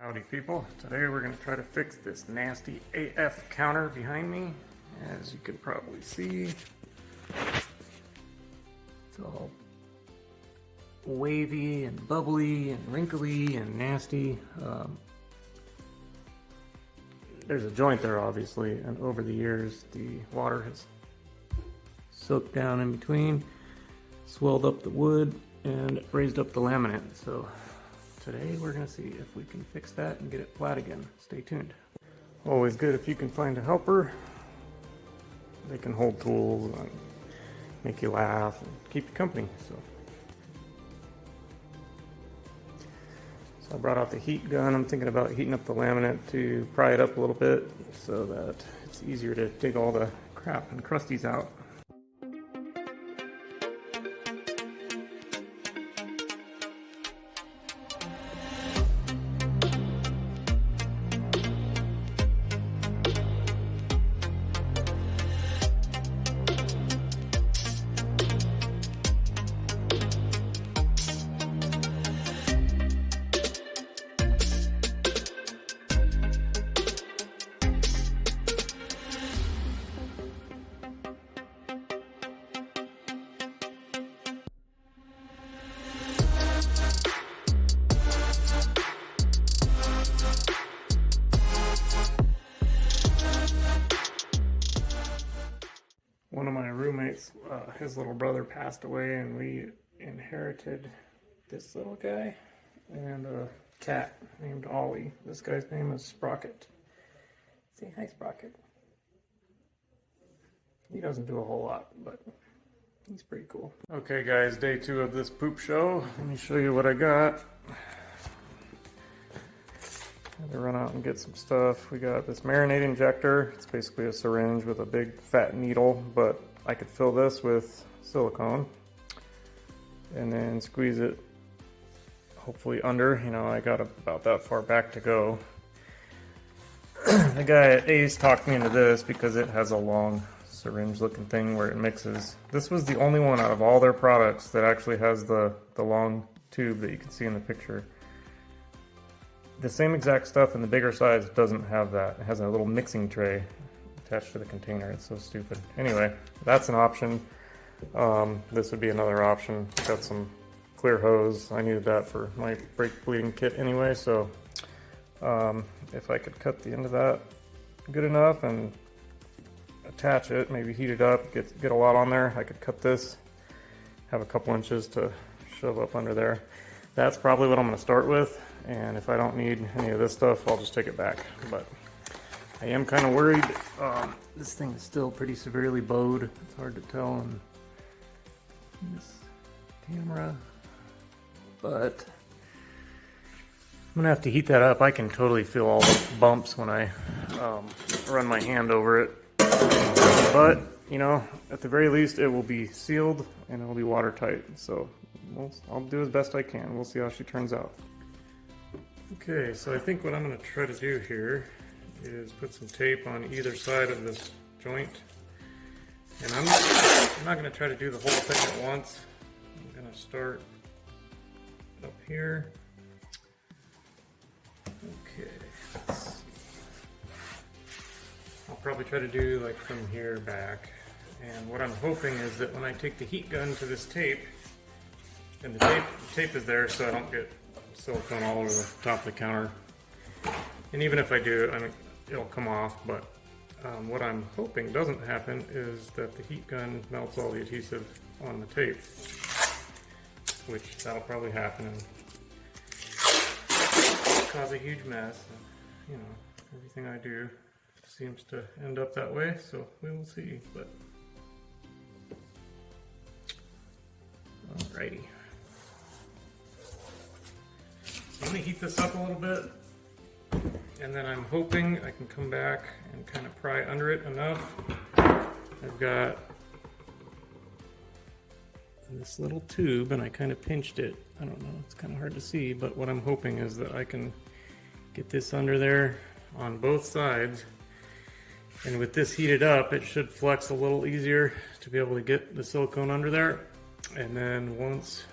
Howdy people, today we're going to try to fix this nasty AF counter behind me. As you can probably see, it's all wavy and bubbly and wrinkly and nasty. There's a joint there obviously, and over the years the water has soaked down in between, swelled up the wood, and raised up the laminate. So today we're going to see if we can fix that and get it flat again. Stay tuned. Always good if you can find a helper. They can hold tools and make you laugh and keep you company. So I brought out the heat gun. I'm thinking about heating up the laminate to pry it up a little bit so that it's easier to dig all the crap and crusties out. One of my roommates, his little brother passed away, and we inherited this little guy and a cat named Ollie. This guy's name is Sprocket. Say hi, Sprocket. He doesn't do a whole lot, but he's pretty cool. Okay guys, day 2 of this poop show. Let me show you what I got. Had to run out and get some stuff. We got this marinade injector. It's basically a syringe with a big fat needle, but I could fill this with silicone and then squeeze it hopefully under. You know, I got about that far back to go. The guy at Ace talked me into this because it has a long syringe looking thing where it mixes. This was the only one out of all their products that actually has the long tube that you can see in the picture. The same exact stuff in the bigger size doesn't have that. It has a little mixing tray attached to the container. It's so stupid. Anyway, that's an option. This would be another option. Got some clear hose. I needed that for my brake bleeding kit anyway, so if I could cut the end of that good enough and attach it, maybe heat it up, get a lot on there, I could cut this, have a couple inches to shove up under there. That's probably what I'm going to start with. And if I don't need any of this stuff, I'll just take it back. But I am kind of worried. This thing is still pretty severely bowed. It's hard to tell on this camera. But I'm going to have to heat that up. I can totally feel all the bumps when I run my hand over it. But, you know, at the very least, it will be sealed and it will be watertight. So I'll do as best I can. We'll see how she turns out. Okay, so I think what I'm going to try to do here is put some tape on either side of this joint. And I'm not going to try to do the whole thing at once. I'm going to start up here. Okay, let's see. I'll probably try to do like from here back. And what I'm hoping is that when I take the heat gun to this tape, and the tape is there so I don't get silicone all over the top of the counter. And even if I do, it'll come off, but what I'm hoping doesn't happen is that the heat gun melts all the adhesive on the tape, which that'll probably happen and cause a huge mess. You know, everything I do seems to end up that way, so we will see. But alrighty. I'm going to heat this up a little bit, and then I'm hoping I can come back and kind of pry under it enough. I've got this little tube, and I kind of pinched it. I don't know, it's kind of hard to see, but what I'm hoping is that I can get this under there on both sides, and with this heated up, it should flex a little easier to be able to get the silicone under there. And then once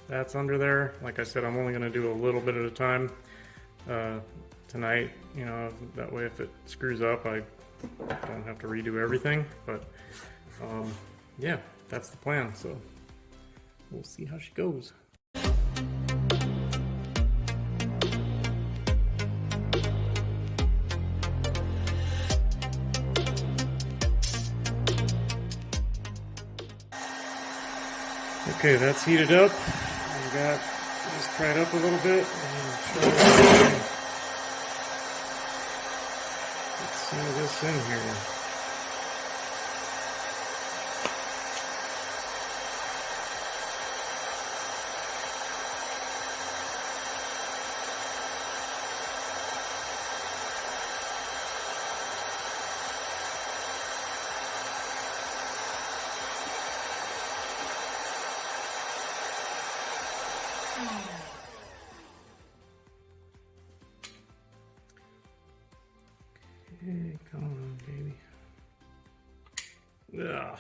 that's under there, like I said, I'm only going to do a little bit at a time. tonight, you know, that way if it screws up, I don't have to redo everything. But yeah, that's the plan. So we'll see how she goes. Okay, that's heated up. We got this pried up a little bit. Get some of this in here. Hey, come on, baby. Ugh.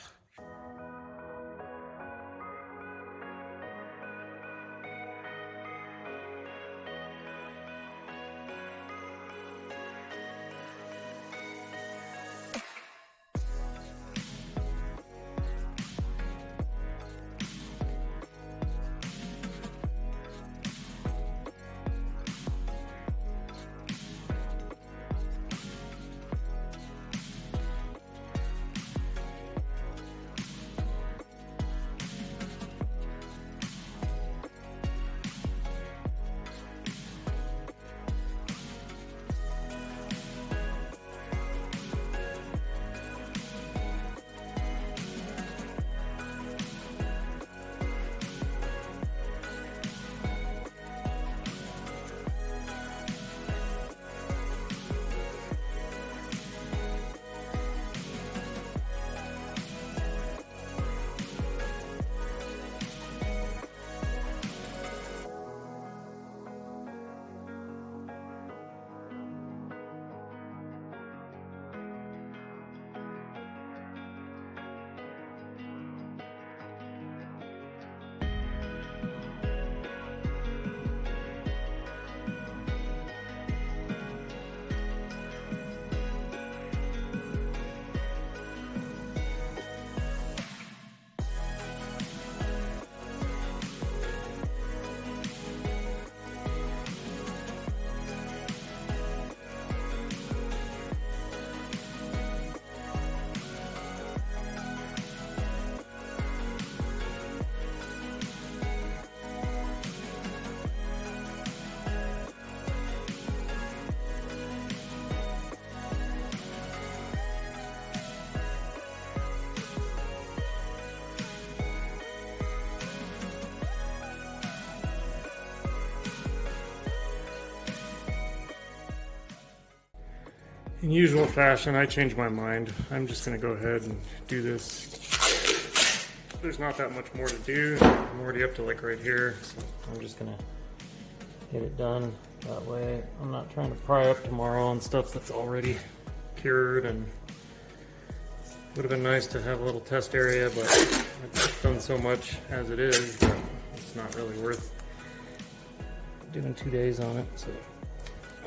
In usual fashion, I changed my mind. I'm just gonna go ahead and do this. There's not that much more to do. I'm already up to like right here, so I'm just gonna get it done. That way I'm not trying to pry up tomorrow on stuff that's already cured, and would have been nice to have a little test area, but I've done so much as it is that it's not really worth doing 2 days on it. So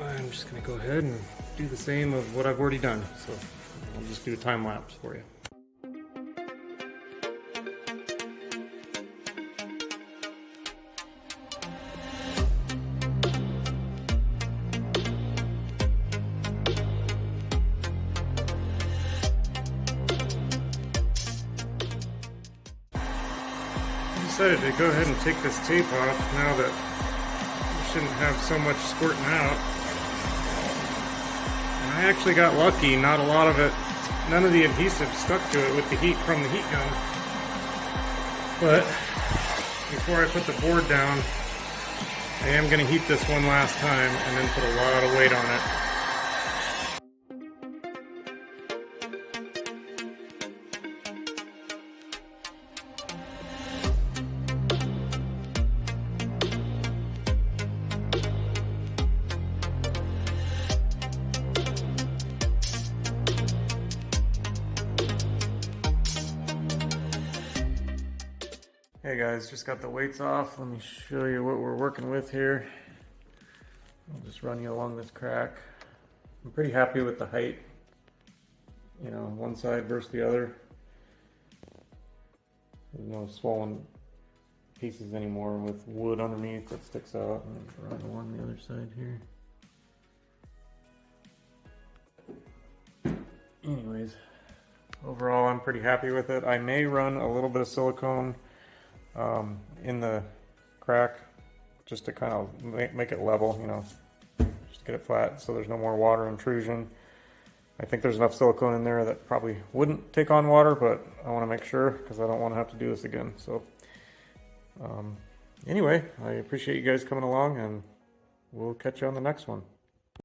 I'm just gonna go ahead and do the same of what I've already done. So I'll just do a time lapse for you. I decided to go ahead and take this tape off now that we shouldn't have so much squirting out. I actually got lucky, not a lot of it, none of the adhesive stuck to it with the heat from the heat gun. But before I put the board down, I am going to heat this one last time and then put a lot of weight on it. Hey guys, just got the weights off. Let me show you what we're working with here. I'll just run you along this crack. I'm pretty happy with the height, you know, one side versus the other. There's no swollen pieces anymore with wood underneath that sticks out. And run along the other side here. Anyways, overall I'm pretty happy with it. I may run a little bit of silicone in the crack just to kind of make it level, you know, just get it flat so there's no more water intrusion. I think there's enough silicone in there that probably wouldn't take on water, but I want to make sure because I don't want to have to do this again. So anyway, I appreciate you guys coming along, and we'll catch you on the next one.